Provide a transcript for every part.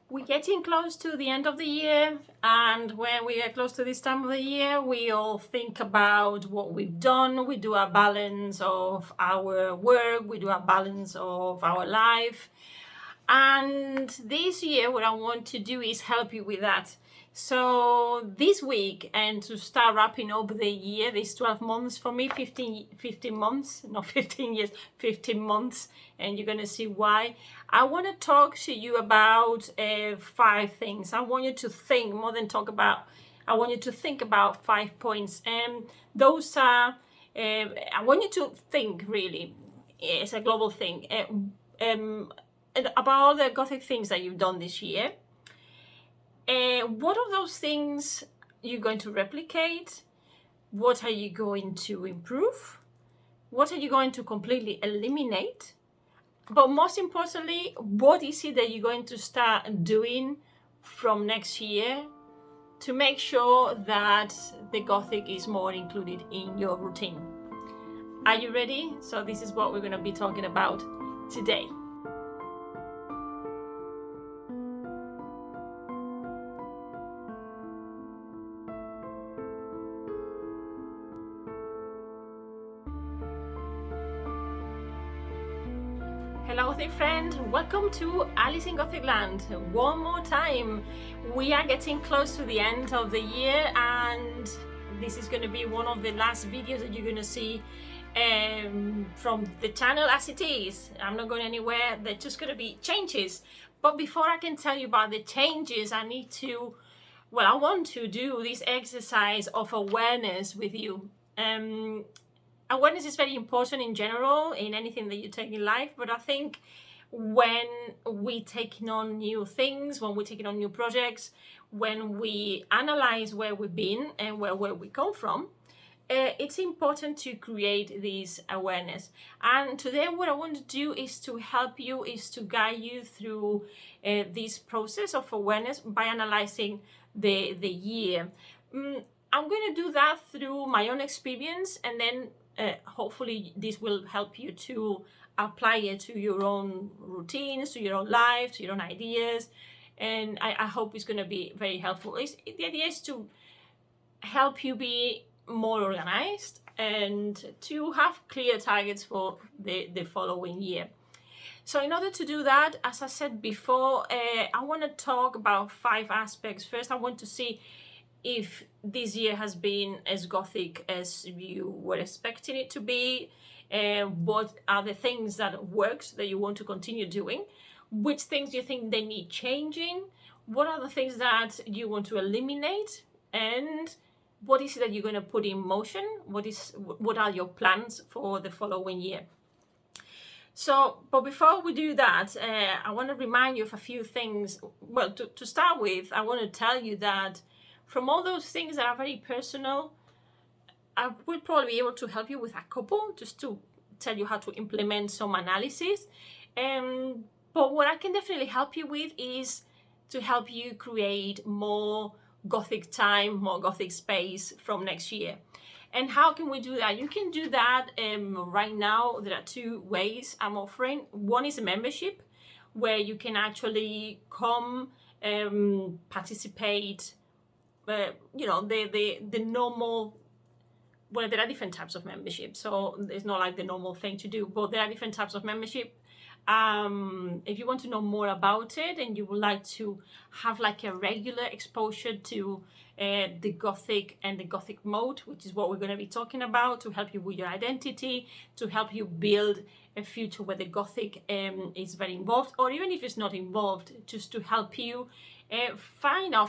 We're getting close to the end of the year, and when we get close to this time of the year, we all think about what we've done. We do a balance of our work, we do a balance of our life. And this year, what I want to do is help you with that. So this week, and to start wrapping up the year, these 12 months for me, 15 months, not 15 years, 15 months, and you're going to see why. I want to talk to you about 5 things. I want you to think more than talk about. I want you to think about 5 points. And those are, I want you to think really, it's a global thing, about all the Gothic things that you've done this year. What of those things you're going to replicate? What are you going to improve? What are you going to completely eliminate? But most importantly, what is it that you're going to start doing from next year to make sure that the Gothic is more included in your routine? Are you ready? So this is what we're going to be talking about today. Hello Gothic friend, welcome to Alice in Gothic Land. One more time, we are getting close to the end of the year, and this is going to be one of the last videos that you're going to see from the channel as it is. I'm not going anywhere, there's just going to be changes. But before I can tell you about the changes, I want to do this exercise of awareness with you. Awareness is very important in general in anything that you take in life, but I think when we're taking on new things, when we're taking on new projects, when we analyze where we've been and where we come from, it's important to create this awareness. And today what I want to do is to help you, is to guide you through this process of awareness by analyzing the year. I'm going to do that through my own experience, and then hopefully this will help you to apply it to your own routines, to your own life, to your own ideas, and I hope it's going to be very helpful. The idea is to help you be more organized and to have clear targets for the following year. So in order to do that, as I said before, I want to talk about 5 aspects. First, I want to see if this year has been as Gothic as you were expecting it to be, what are the things that works that you want to continue doing, which things do you think they need changing, what are the things that you want to eliminate, and what is it that you're going to put in motion, what are your plans for the following year. So, but before we do that, I want to remind you of a few things. Well, to start with, I want to tell you that from all those things that are very personal, I will probably be able to help you with a couple, just to tell you how to implement some analysis. But what I can definitely help you with is to help you create more Gothic time, more Gothic space from next year. And how can we do that? You can do that right now. There are 2 ways I'm offering. One is a membership, where you can actually come, participate, the normal, well, there are different types of membership, so it's not like the normal thing to do, but there are different types of membership. If you want to know more about it and you would like to have like a regular exposure to the Gothic and the Gothic mode, which is what we're going to be talking about, to help you with your identity, to help you build a future where the Gothic is very involved, or even if it's not involved, just to help you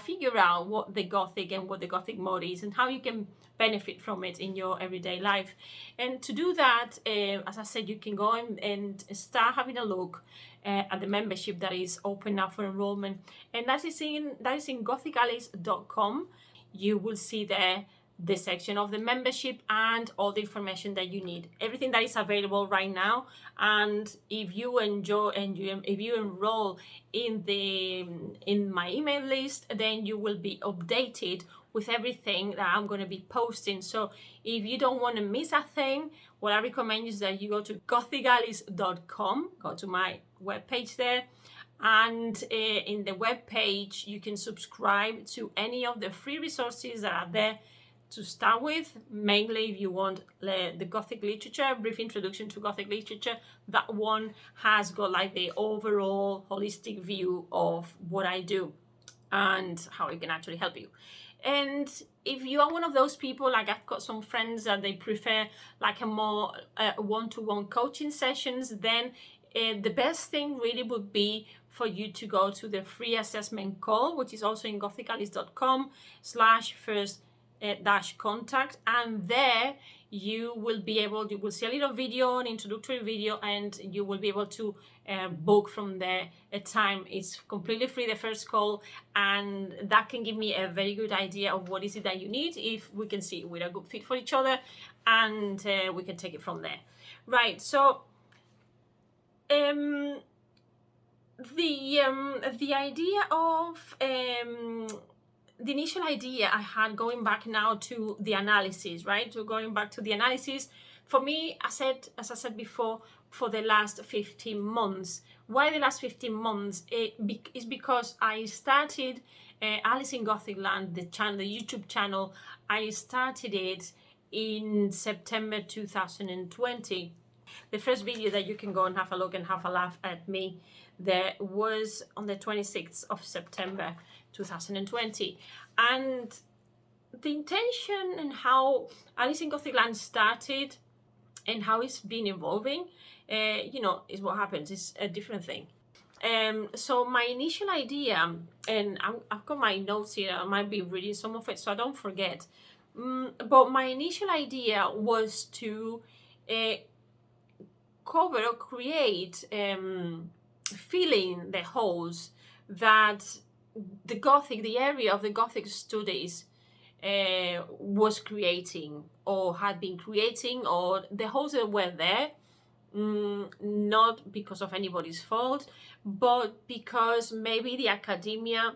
figure out what the Gothic and what the Gothic mode is and how you can benefit from it in your everyday life. And to do that, as I said, you can go and start having a look at the membership that is open now for enrollment, and that is in gothicalice.com. You will see there the section of the membership and all the information that you need, everything that is available right now. And if you enjoy and if you enroll in my email list, then you will be updated with everything that I'm going to be posting. So if you don't want to miss a thing, what I recommend is that you go to gothicalice.com, go to my webpage there, And in the web page you can subscribe to any of the free resources that are there to start with. Mainly if you want the Gothic literature, brief introduction to Gothic literature, that one has got like the overall holistic view of what I do and how it can actually help you. And if you are one of those people, like I've got some friends that they prefer like a more one-to-one coaching sessions, then the best thing really would be for you to go to the free assessment call, which is also in gothicalis.com/first-contact, and there you will see a little video, an introductory video, and you will be able to book from there a time. It's completely free, the first call, and that can give me a very good idea of what is it that you need, if we can see we're a good fit for each other, and we can take it from there. Right, so the idea of the initial idea I had, going back now to the analysis, right? So going back to the analysis, for me, as I said before, for the last 15 months. Why the last 15 months? Is because I started Alice in Gothic Land, the YouTube channel. I started it in September 2020. The first video that you can go and have a look and have a laugh at me there was on the 26th of September 2020. And the intention and how Alice in Gothic Land started and how it's been evolving, is what happens. It's a different thing. So my initial idea, and I've got my notes here, I might be reading some of it so I don't forget, but my initial idea was to cover or create, filling the holes that the area of the Gothic studies was creating or had been creating, or the holes that were there, not because of anybody's fault, but because maybe the academia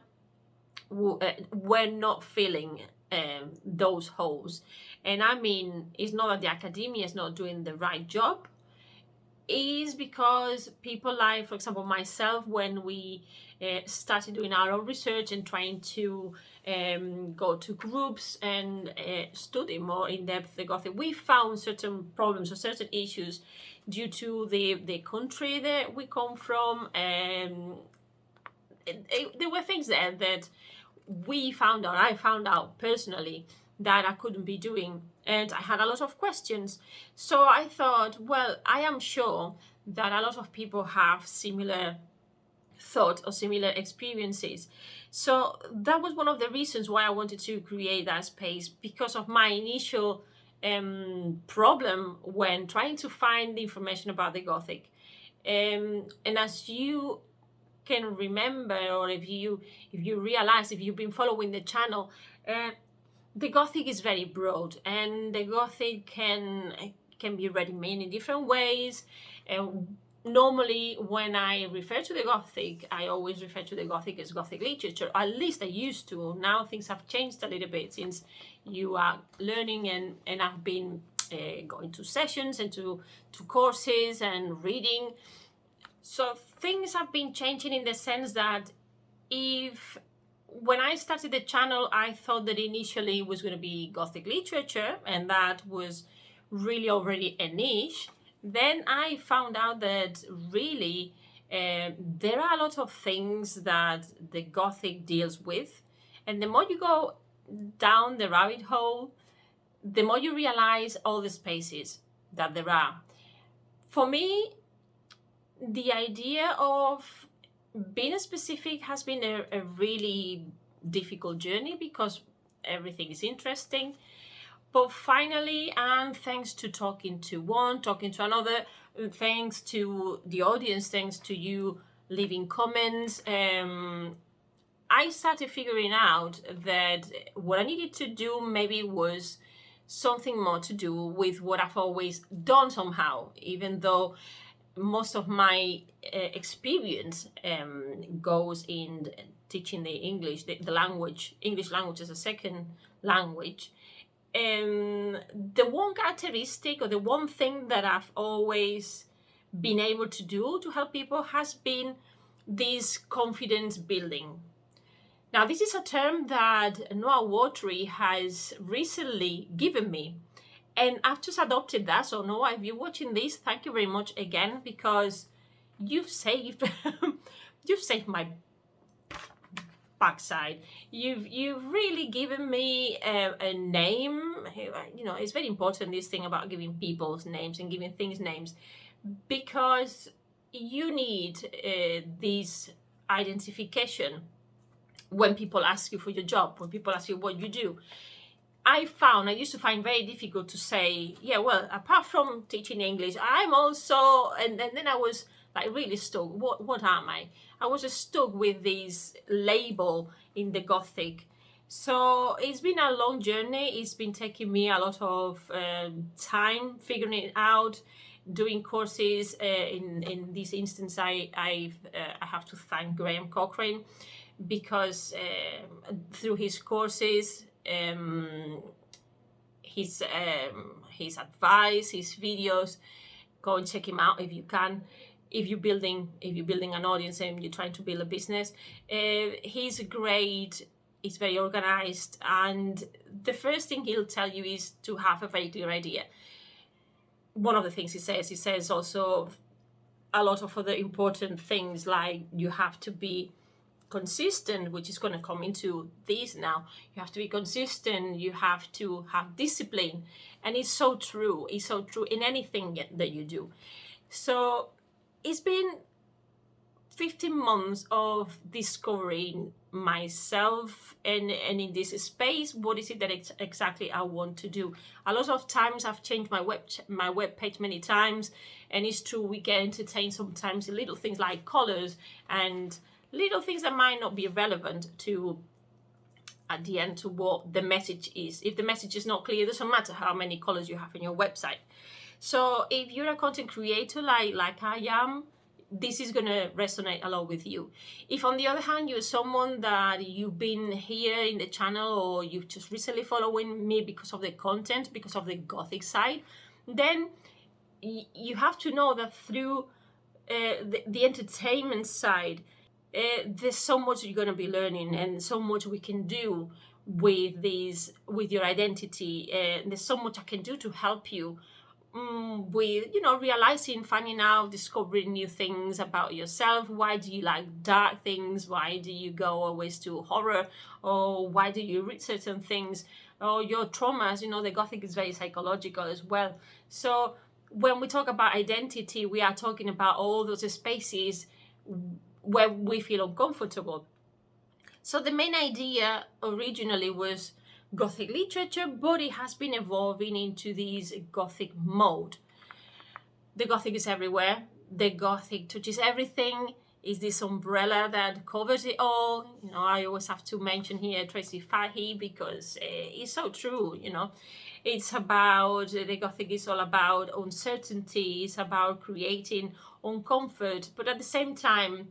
were not filling those holes. And I mean, it's not that the academia is not doing the right job, is because people like, for example, myself, when we started doing our own research and trying to go to groups and study more in depth the Gothic, we found certain problems or certain issues due to the country that we come from. There were things there that I found out personally that I couldn't be doing, and I had a lot of questions. So I thought, well, I am sure that a lot of people have similar thoughts or similar experiences. So that was one of the reasons why I wanted to create that space, because of my initial problem when trying to find the information about the Gothic. And as you can remember, or if you realize, if you've been following the channel, the Gothic is very broad, and the Gothic can be read in many different ways. Normally, when I refer to the Gothic, I always refer to the Gothic as Gothic literature. At least I used to. Now things have changed a little bit since you are learning, and I've been going to sessions and to courses and reading. So things have been changing in the sense that when I started the channel, I thought that initially it was going to be Gothic literature, and that was really already a niche. Then I found out that really there are a lot of things that the Gothic deals with, and the more you go down the rabbit hole, the more you realize all the spaces that there are. For me, the idea of being specific has been a really difficult journey, because everything is interesting. But finally, and thanks to talking to one, talking to another, thanks to the audience, thanks to you leaving comments, I started figuring out that what I needed to do maybe was something more to do with what I've always done somehow, even though most of my experience goes in teaching the English, the language, English language as a second language. The one characteristic, or the one thing that I've always been able to do to help people, has been this confidence building. Now, this is a term that Noah Watry has recently given me, and I've just adopted that. So Noah, if you're watching this, thank you very much again, because you've saved you've saved my backside. You've really given me a name. You know, it's very important, this thing about giving people's names and giving things names, because you need this identification when people ask you for your job, when people ask you what you do. I used to find very difficult to say, yeah, well, apart from teaching English, I'm also, and then I was like really stuck. What am I? I was just stuck with this label in the Gothic. So it's been a long journey. It's been taking me a lot of time figuring it out, doing courses. In this instance, I have to thank Graham Cochrane, because through his courses, his advice, his videos, go and check him out if you can. If you're building an audience and you're trying to build a business, he's great. He's very organized, and the first thing he'll tell you is to have a very clear idea. One of the things he says also a lot of other important things, like you have to be consistent, which is going to come into this now. You have to be consistent, you have to have discipline, and it's so true in anything that you do. So it's been 15 months of discovering myself and in this space, what is it that exactly I want to do. A lot of times I've changed my web page many times, and it's true, we get entertained sometimes in little things like colors and little things that might not be relevant to, at the end, to what the message is. If the message is not clear, it doesn't matter how many colors you have in your website. So if you're a content creator like I am, this is going to resonate a lot with you. If on the other hand, you're someone that you've been here in the channel, or you've just recently following me because of the content, because of the Gothic side, then you have to know that through the entertainment side, there's so much you're going to be learning, and so much we can do with your identity. There's so much I can do to help you with, realizing, finding out, discovering new things about yourself. Why do you like dark things? Why do you go always to horror? Or why do you read certain things? Or your traumas. The Gothic is very psychological as well. So when we talk about identity, we are talking about all those spaces where we feel uncomfortable. So the main idea originally was Gothic literature, but it has been evolving into this Gothic mode. The Gothic is everywhere. The Gothic touches everything. Is this umbrella that covers it all. I always have to mention here Tracy Fahey, because it's so true. It's about, the Gothic is all about uncertainty. It's about creating uncomfort, but at the same time,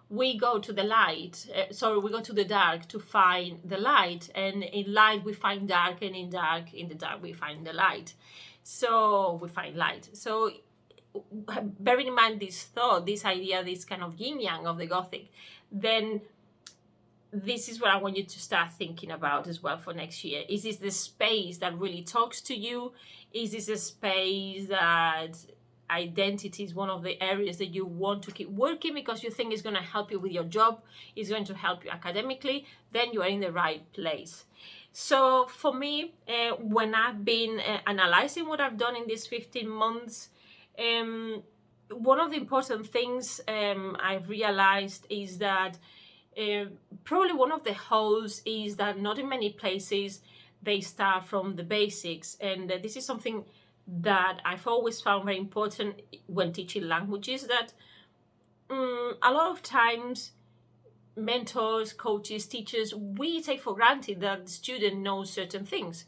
we go to the light, we go to the dark to find the light, and in light we find dark, and in the dark we find the light. So we find light. So bearing in mind this thought, this idea, this kind of yin-yang of the Gothic, then this is what I want you to start thinking about as well for next year. Is this the space that really talks to you? Is this a space that identity is one of the areas that you want to keep working because you think it's going to help you with your job, is going to help you academically? Then you are in the right place. So for me, when I've been analyzing what I've done in these 15 months, one of the important things I've realized is that probably one of the holes is that not in many places they start from the basics, and this is something that I've always found very important when teaching languages, that a lot of times mentors, coaches, teachers, we take for granted that the student knows certain things.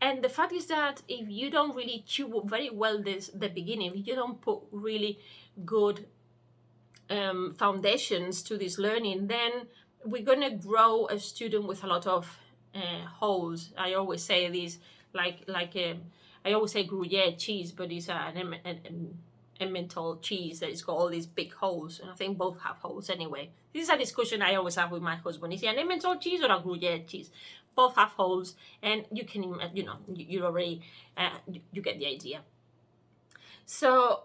And the fact is that if you don't really chew up very well the beginning, if you don't put really good foundations to this learning, then we're going to grow a student with a lot of holes. I always say this, I always say Gruyere cheese, but it's an Emmental cheese that it's got all these big holes, and I think both have holes anyway. This is a discussion I always have with my husband. Is it an Emmental cheese or a Gruyere cheese? Both have holes, and you can, you already, you get the idea. So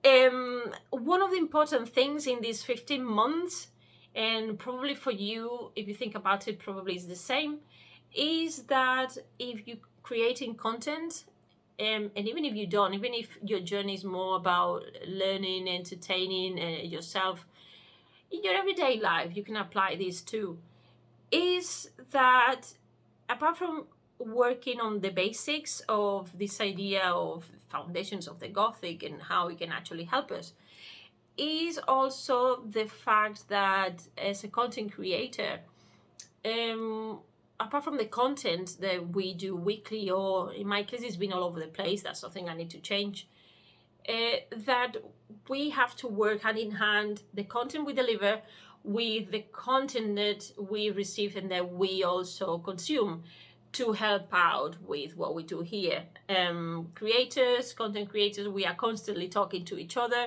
one of the important things in these 15 months, and probably for you, if you think about it, probably is the same, is that if you're creating content, and even if you don't, even if your journey is more about learning, entertaining yourself, in your everyday life, you can apply this too, is that apart from working on the basics of this idea of foundations of the Gothic and how it can actually help us, is also the fact that as a content creator, apart from the content that we do weekly, or in my case it's been all over the place, that's something I need to change, that we have to work hand in hand, the content we deliver with the content that we receive and that we also consume, to help out with what we do here. Creators, content creators, we are constantly talking to each other,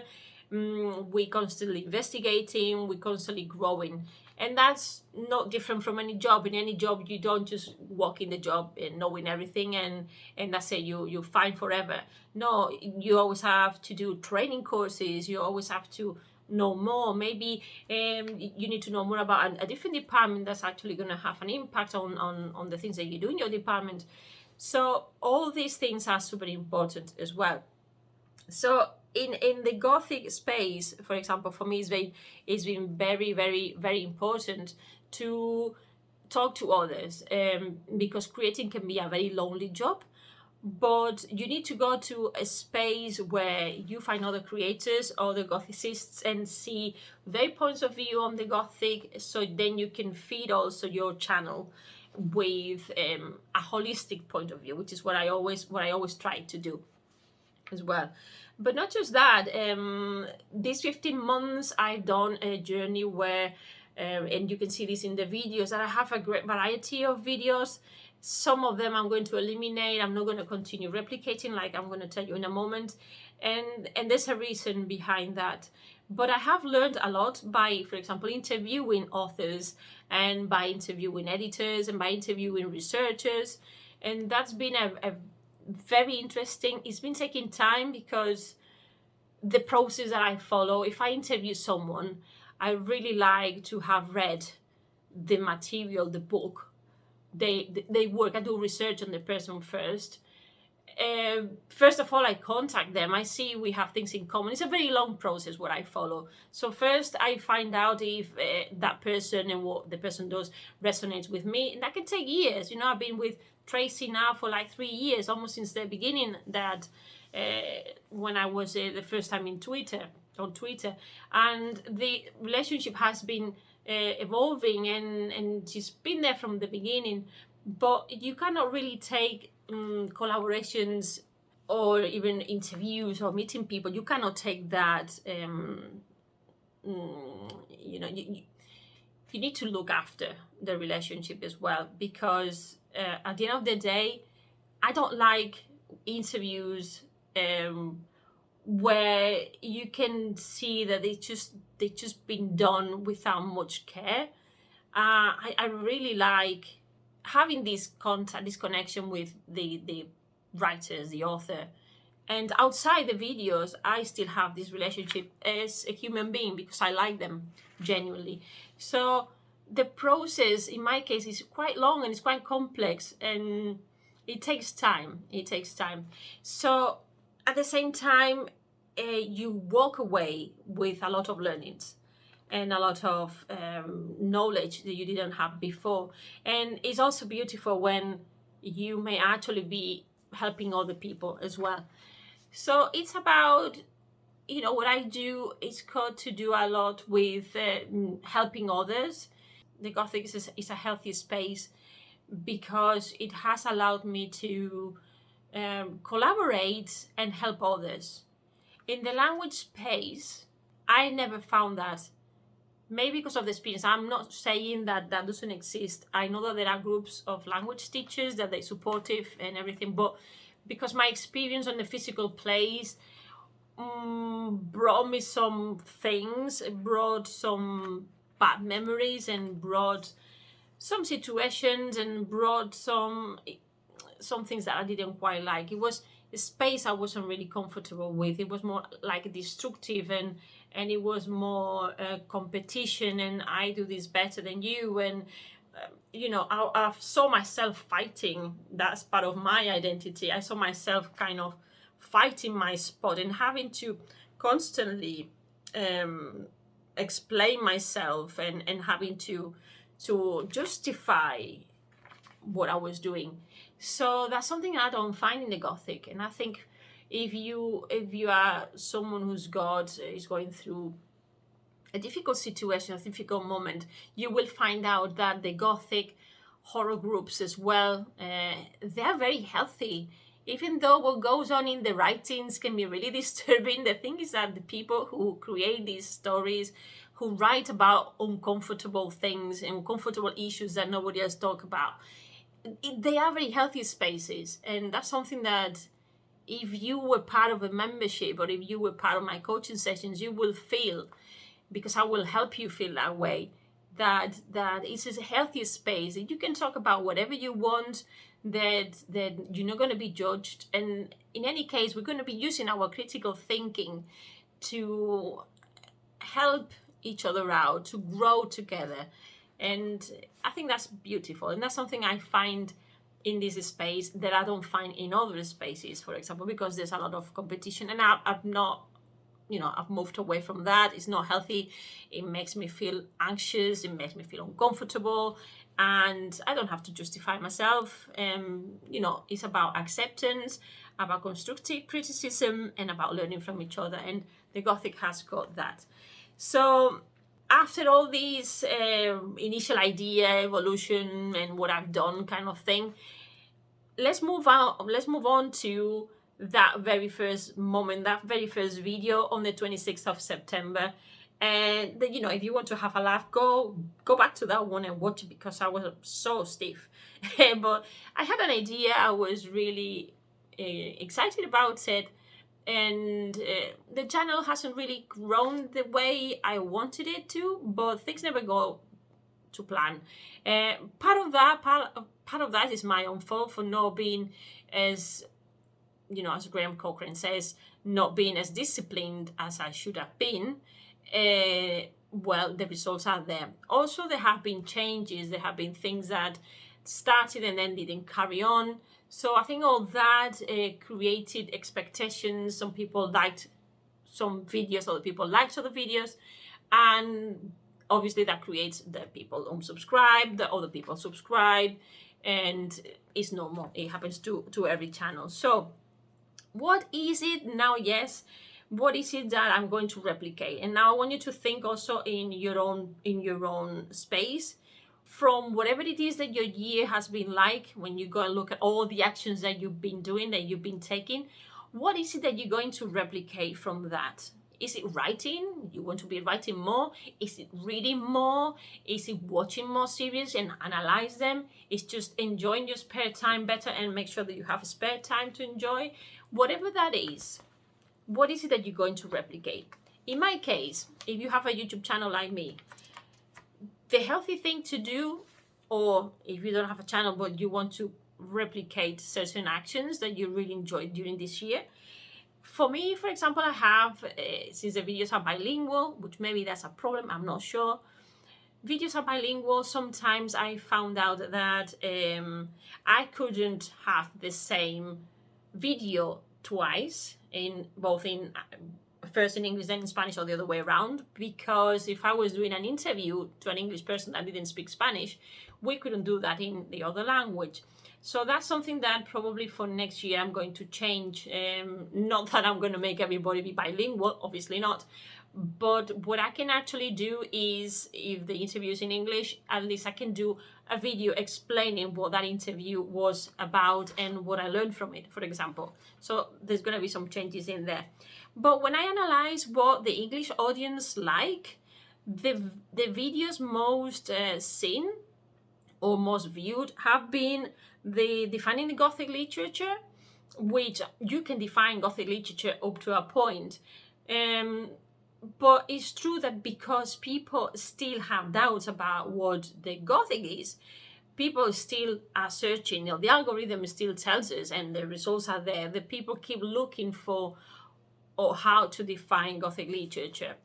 we constantly investigating, we constantly growing. And that's not different from any job. In any job, you don't just walk in the job and knowing everything and that's it, you're fine forever. No, you always have to do training courses, you always have to know more. Maybe you need to know more about a different department that's actually going to have an impact on the things that you do in your department. So all these things are super important as well. So in the Gothic space, for example, for me it's been very, very, very important to talk to others, because creating can be a very lonely job. But you need to go to a space where you find other creators, other Gothicists, and see their points of view on the Gothic, so then you can feed also your channel with a holistic point of view, which is what I always try to do as well. But not just that, these 15 months I've done a journey where, and you can see this in the videos, that I have a great variety of videos. Some of them I'm going to eliminate. I'm not going to continue replicating, like I'm going to tell you in a moment. And there's a reason behind that. But I have learned a lot by, for example, interviewing authors, and by interviewing editors, and by interviewing researchers. And that's been a very interesting. It's been taking time, because the process that I follow, if I interview someone, I really like to have read the material, the book. They work. I do research on the person first. First of all, I contact them. I see we have things in common. It's a very long process what I follow. So first I find out if that person and what the person does resonates with me, and that can take years. I've been with Tracy now for like 3 years, almost since the beginning, that when I was the first time on Twitter, and the relationship has been evolving, and she's been there from the beginning. But you cannot really take collaborations or even interviews or meeting people, you cannot take that, you need to look after the relationship as well, because at the end of the day, I don't like interviews where you can see that they just been done without much care. I really like having this contact, this connection with the writers, the author, and outside the videos, I still have this relationship as a human being, because I like them genuinely. So the process, in my case, is quite long and it's quite complex, and it takes time. So at the same time, you walk away with a lot of learnings and a lot of knowledge that you didn't have before. And it's also beautiful when you may actually be helping other people as well. So it's about, what I do is got to do a lot with helping others. The Gothic is a healthy space because it has allowed me to collaborate and help others. In the language space, I never found that. Maybe because of the experience. I'm not saying that that doesn't exist. I know that there are groups of language teachers, that they're supportive and everything, but because my experience on the physical place brought me some things, it brought some bad memories, and brought some situations, and brought some things that I didn't quite like. It was a space I wasn't really comfortable with. It was more like destructive, and it was more competition, and I do this better than you, and you know, I saw myself fighting. That's part of my identity. I saw myself kind of fighting my spot and having to constantly explain myself, and having to justify what I was doing. So that's something I don't find in the Gothic. And I think if you are someone whose God is going through a difficult situation, a difficult moment, you will find out that the Gothic horror groups as well, they're very healthy. Even though what goes on in the writings can be really disturbing, the thing is that the people who create these stories, who write about uncomfortable things and uncomfortable issues that nobody else talks about, they are very healthy spaces. And that's something that if you were part of a membership, or if you were part of my coaching sessions, you will feel, because I will help you feel that way, that it's a healthy space, that you can talk about whatever you want, that you're not going to be judged. And in any case, we're going to be using our critical thinking to help each other out, to grow together. And I think that's beautiful, and that's something I find in this space that I don't find in other spaces, for example, because there's a lot of competition, and I've not, you know, I've moved away from that. It's not healthy. It makes me feel anxious. It makes me feel uncomfortable, and I don't have to justify myself. You know, it's about acceptance, about constructive criticism, and about learning from each other. And the Gothic has got that. So after all these initial idea, evolution, and what I've done kind of thing, let's move on to that very first moment, that very first video on the 26th of September. And you know, if you want to have a laugh, go back to that one and watch it, because I was so stiff. But I had an idea. I was really excited about it, and the channel hasn't really grown the way I wanted it to, but things never go to plan. Part of that is my own fault for not being as, you know, as Graham Cochrane says, not being as disciplined as I should have been. Well, the results are there. Also, there have been changes. There have been things that started and then didn't carry on. So I think all that created expectations. Some people liked some videos, other people liked other videos. And obviously that creates the people unsubscribe, the other people subscribe. And it's normal. It happens to every channel. So what is it now? Yes. What is it that I'm going to replicate? And now I want you to think also in your own space, from whatever it is that your year has been like, when you go and look at all the actions that you've been doing, that you've been taking, what is it that you're going to replicate from that? Is it writing? You want to be writing more? Is it reading more? Is it watching more series and analyze them? Is just enjoying your spare time better and make sure that you have a spare time to enjoy? Whatever that is, what is it that you're going to replicate? In my case, if you have a YouTube channel like me, the healthy thing to do, or if you don't have a channel but you want to replicate certain actions that you really enjoyed during this year. For me, for example, I have, since the videos are bilingual, which maybe that's a problem, I'm not sure. Videos are bilingual. Sometimes I found out that I couldn't have the same video twice, first in English then in Spanish, or the other way around, because if I was doing an interview to an English person that didn't speak Spanish, we couldn't do that in the other language. So that's something that probably for next year I'm going to change. Not that I'm going to make everybody be bilingual, obviously not. But what I can actually do is, if the interview is in English, at least I can do a video explaining what that interview was about and what I learned from it, for example. So there's going to be some changes in there. But when I analyze what the English audience like, the videos most seen or most viewed have been the defining the Gothic literature, which you can define Gothic literature up to a point. But it's true that because people still have doubts about what the Gothic is, people still are searching. The algorithm still tells us, and the results are there. The people keep looking for or how to define Gothic literature.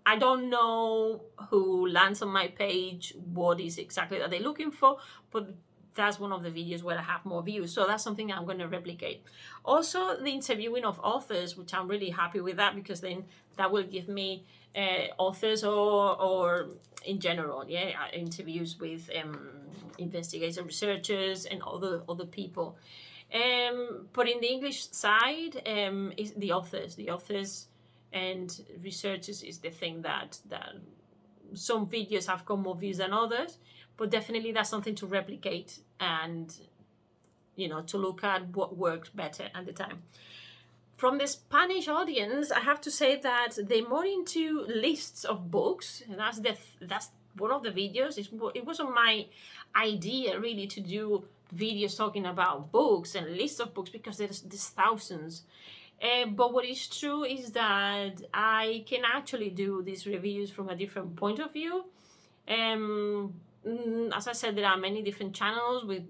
I don't know who lands on my page, what is exactly that they're looking for, but that's one of the videos where I have more views. So that's something I'm going to replicate. Also, the interviewing of authors, which I'm really happy with that, because then that will give me authors or in general, interviews with investigators, researchers, and other people. But in the English side, is the authors and researchers is the thing that some videos have got more views than others, but definitely that's something to replicate and to look at what worked better at the time. From the Spanish audience, I have to say that they're more into lists of books, and that's one of the videos. It wasn't my idea really to do videos talking about books and lists of books, because there's thousands. But what is true is that I can actually do these reviews from a different point of view. As I said, there are many different channels with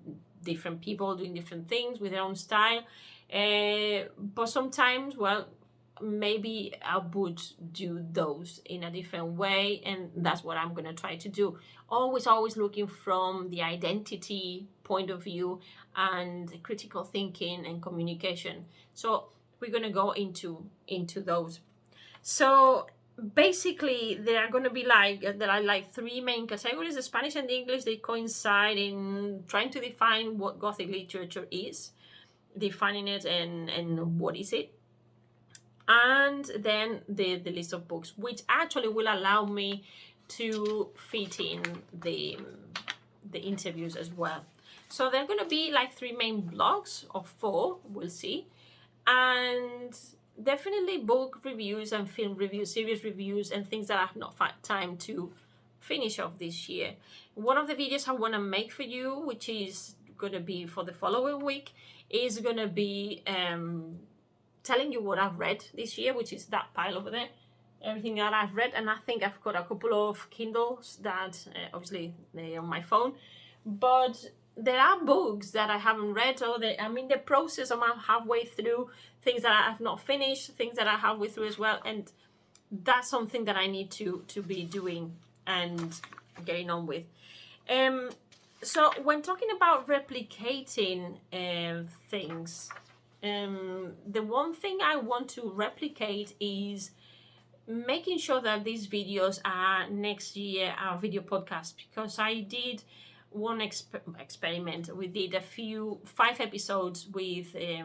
different people doing different things with their own style. But sometimes, well, maybe I would do those in a different way, and that's what I'm going to try to do. Always looking from the identity point of view and critical thinking and communication. So we're going to go into those. So basically, there are like three main categories. The Spanish and the English, they coincide in trying to define what Gothic literature is, defining it and what is it. And then the list of books, which actually will allow me to fit in the interviews as well. So there are going to be like three main blocks, or four, we'll see. And definitely book reviews and film reviews, series reviews, and things that I have not found time to finish off this year. One of the videos I want to make for you, which is going to be for the following week, is going to be telling you what I've read this year, which is that pile over there. Everything that I've read, and I think I've got a couple of Kindles that obviously they're on my phone, but there are books that I haven't read, or I'm in the process, I'm halfway through, things that I have not finished, things that I halfway through as well, and that's something that I need to be doing and getting on with. So when talking about replicating things, the one thing I want to replicate is making sure that these videos are next year our video podcast, because I did one experiment. We did 5 episodes with a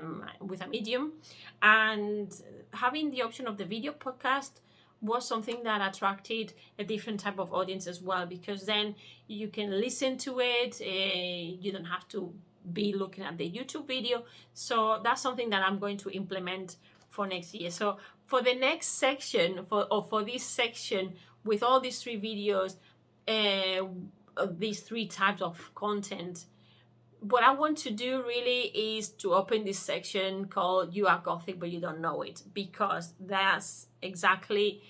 medium, and having the option of the video podcast was something that attracted a different type of audience as well, because then you can listen to it, you don't have to be looking at the YouTube video. So that's something that I'm going to implement for next year. So for the next section, for this section with all these 3 videos, these 3 types of content, what I want to do really is to open this section called You Are Gothic But You Don't Know It, because that's exactly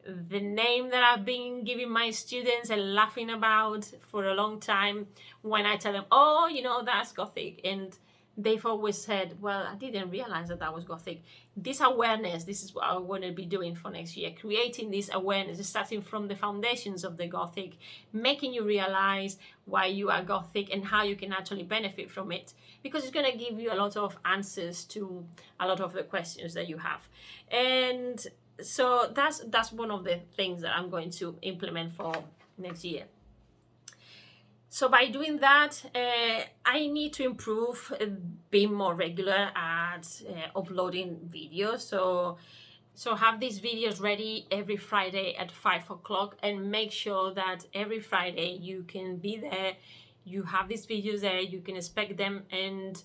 the name that I've been giving my students and laughing about for a long time when I tell them, oh, that's Gothic. And they've always said, well, I didn't realize that was Gothic. This awareness, this is what I want to be doing for next year, creating this awareness, starting from the foundations of the Gothic, making you realize why you are Gothic and how you can actually benefit from it, because it's going to give you a lot of answers to a lot of the questions that you have. And so that's one of the things that I'm going to implement for next year. So by doing that, I need to improve being more regular at uploading videos. So have these videos ready every Friday at 5 o'clock, and make sure that every Friday you can be there, you have these videos there, you can expect them, and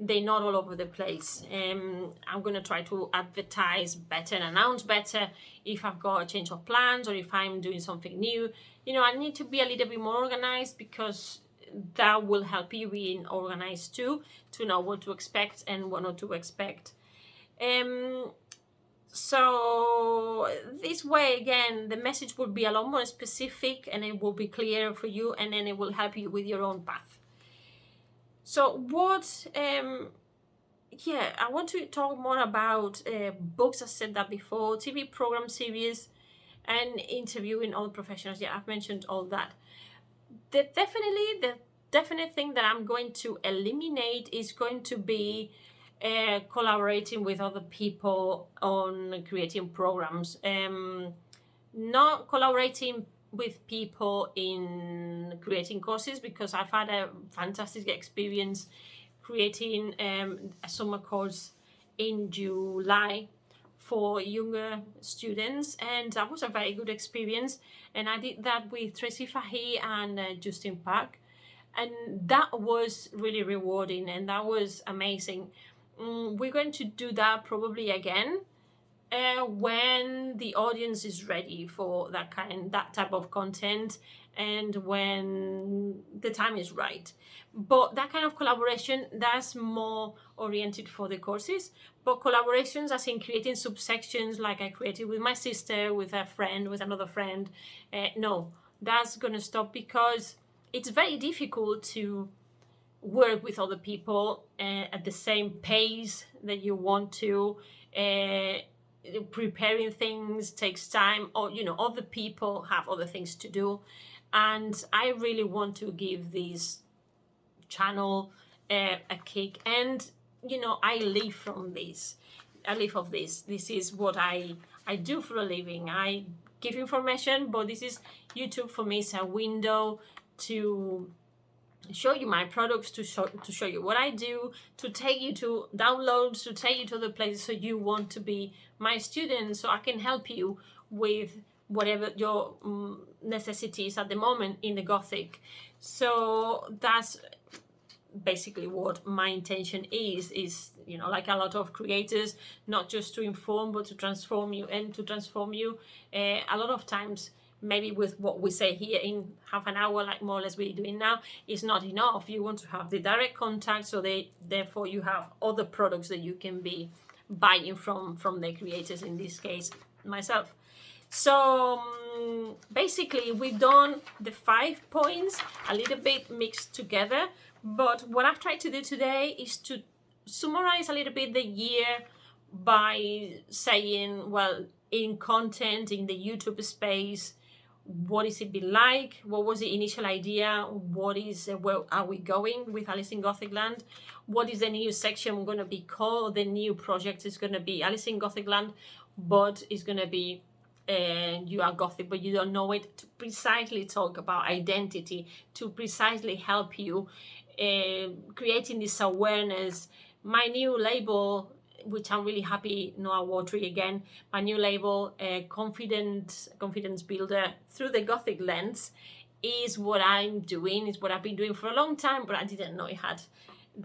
they're not all over the place. I'm going to try to advertise better and announce better if I've got a change of plans or if I'm doing something new. I need to be a little bit more organized, because that will help you being organized too, to know what to expect and what not to expect. So this way, again, the message will be a lot more specific and it will be clearer for you, and then it will help you with your own path. So what, yeah, I want to talk more about books. I said that before, TV program series, and interviewing all professionals. Yeah, I've mentioned all that. The definite thing that I'm going to eliminate is going to be collaborating with other people on creating programs. Not collaborating with people in creating courses, because I've had a fantastic experience creating a summer course in July for younger students, and that was a very good experience. And I did that with Tracy Fahey and Justin Park, and that was really rewarding and that was amazing. We're going to do that probably again when the audience is ready for that type of content, and when the time is right. But that kind of collaboration, that's more oriented for the courses. But collaborations as in creating subsections like I created with my sister, with a friend, with another friend, no, that's going to stop, because it's very difficult to work with other people at the same pace that you want to. Preparing things takes time, or other people have other things to do, and I really want to give this channel a kick. And I live from this. I live of this. This is what I do for a living. I give information, but this is YouTube for me. It's a window to show you my products, to show you what I do, to take you to downloads, to take you to the places so you want to be my student, so I can help you with whatever your necessities at the moment in the Gothic. So that's basically what my intention is like a lot of creators, not just to inform but to transform you, and to transform you a lot of times. Maybe with what we say here in half an hour, like more or less we're doing now, is not enough. You want to have the direct contact, so therefore you have other products that you can be buying from the creators, in this case myself. So basically we've done the 5 points a little bit mixed together, but what I've tried to do today is to summarize a little bit the year by saying, well, in content, in the YouTube space, what is it been like? What was the initial idea? What is where are we going with Alice in Gothic Land? What is the new section going to be called? The new project is going to be Alice in Gothic Land, but it's going to be you are Gothic but you don't know it, to precisely talk about identity, to precisely help you creating this awareness. My new label, which I'm really happy, Noah Watry again, my new label, confidence builder through the Gothic lens, is what I'm doing, is what I've been doing for a long time, but I didn't know it had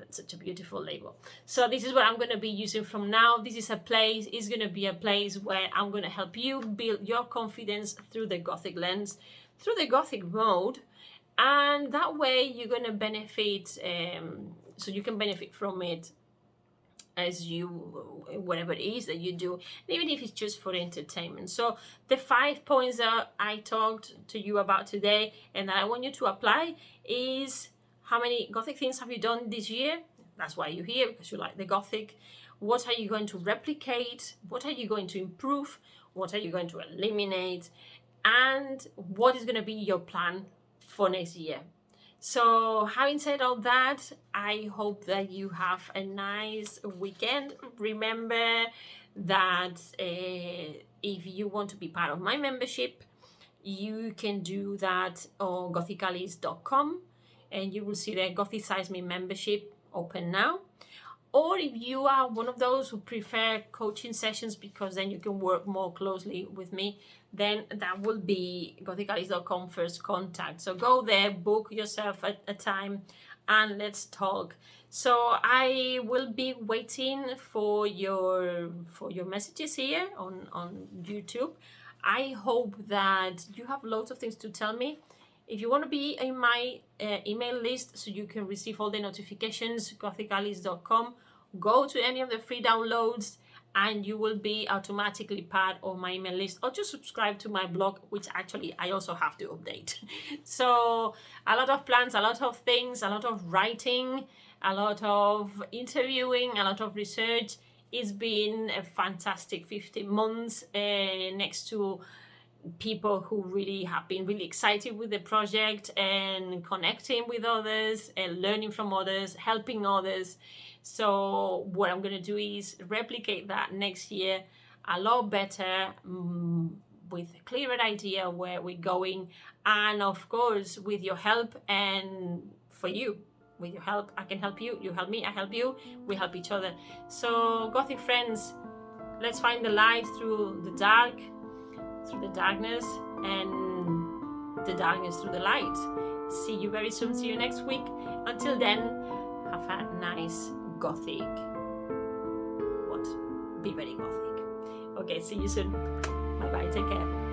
such a beautiful label. So this is what I'm going to be using from now. This is is going to be a place where I'm going to help you build your confidence through the Gothic lens, through the Gothic mode, and that way you're going to benefit, so you can benefit from it as you, whatever it is that you do, even if it's just for entertainment. So the 5 points that I talked to you about today and that I want you to apply is: how many Gothic things have you done this year? That's why you're here, because you like the Gothic. What are you going to replicate? What are you going to improve? What are you going to eliminate? And what is going to be your plan for next year? So having said all that, I hope that you have a nice weekend. Remember that if you want to be part of my membership, you can do that on gothicalis.com, and you will see the Gothicize Me membership open now. Or if you are one of those who prefer coaching sessions, because then you can work more closely with me, then that will be gothicalis.com first contact. So go there, book yourself a time, and let's talk. So I will be waiting for your messages here on YouTube. I hope that you have lots of things to tell me. If you want to be in my email list so you can receive all the notifications, gothicalice.com, go to any of the free downloads and you will be automatically part of my email list, or just subscribe to my blog, which actually I also have to update. So a lot of plans, a lot of things, a lot of writing, a lot of interviewing, a lot of research. It's been a fantastic 15 months next to people who really have been really excited with the project and connecting with others and learning from others, helping others. So what I'm going to do is replicate that next year a lot better, with a clearer idea where we're going, and of course with your help, and for you, with your help, I can help you, you help me, I help you, we help each other. So Gothic friends, let's find the light through the dark, through the darkness, and the darkness through the light. See you very soon. See you next week. Until then, have a nice Gothic. What? Be very Gothic. Okay, see you soon. Bye bye. Take care.